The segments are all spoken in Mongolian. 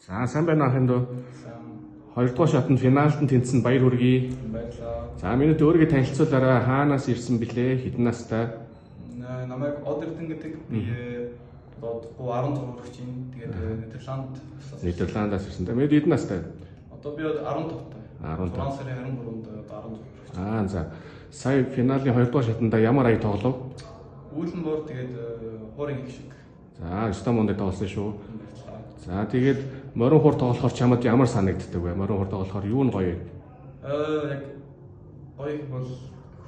За сайн байна ахын дөө. Хоёрдугаар шатанд финалд нь тэнцсэн баяр хүргэе. Баярлалаа. За минут өөрийгөө танилцуулаарай. Хаанаас ирсэн бilé? Хэдэн настай? Намайг Одерден гэдэг. Би одоо 16 хүрчийн. Тэгээд Нидерландаас ирсэн. Минут хэдэн настай? Одоо би 10 тавтай. 10 6 сарын 23-нд одоо 16 хүрчийн. За. Сая финалийн хоёрдугаар шатанда ямар ая тоглов? Үүлэн боор тэгээд хуурын их шиг. За, Стамонд тоглосон шүү. За тэгээд морин хуур тоглохоор чамд ямар санагддаг вэ? Морин хуур тоглохоор юу нь гоё вэ? Яг гоё бол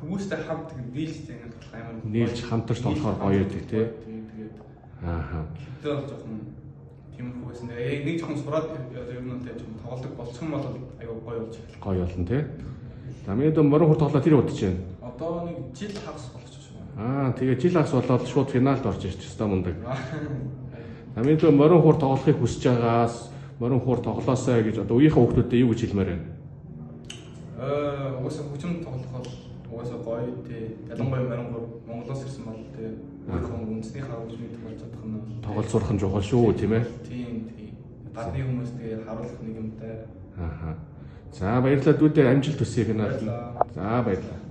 хүмүүстэй хамт дийлжтэй ингэ болох амар. Нийлж хамтарч тоглохоор гоё байдаг тий. Тэгээд Аа. тэр бол жоохон тиймэрхүү байсан. Яг нэг жоохон сураад ер нь л жоохон тоглолдог болцсон бол аюу гоё болж эхэллээ. Гоё болно тий. За миний дөө морин хуур тоглоо тэр удаж байна. Одоо нэг жил хагас болчихсон шүү. Тэгээд жил хагас болоод шууд финалд орж ирж Стамондаг. Намын дөө морин хуур тоглохыг хүсэж байгаас морин хуур тоглоосоо гэж одоо үеийнхээ хүүхдүүдэд юу гэж хэлмээр байна? Угаасаа хүчмэн тоглох бол угаасаа гоё тий. Ялангуяа морин хуур Монголоос ирсэн бол тий. Өөрхөн үндэснийхээ хүчмэн тоглож чадах нь Тоглож сурах нь чухал шүү тийм ээ. Тийм. Гадны хүмүүстээ харуулах нэг юмтай. За баярлалаа дүүдээ амжилт хүсье финалд. За баярлалаа.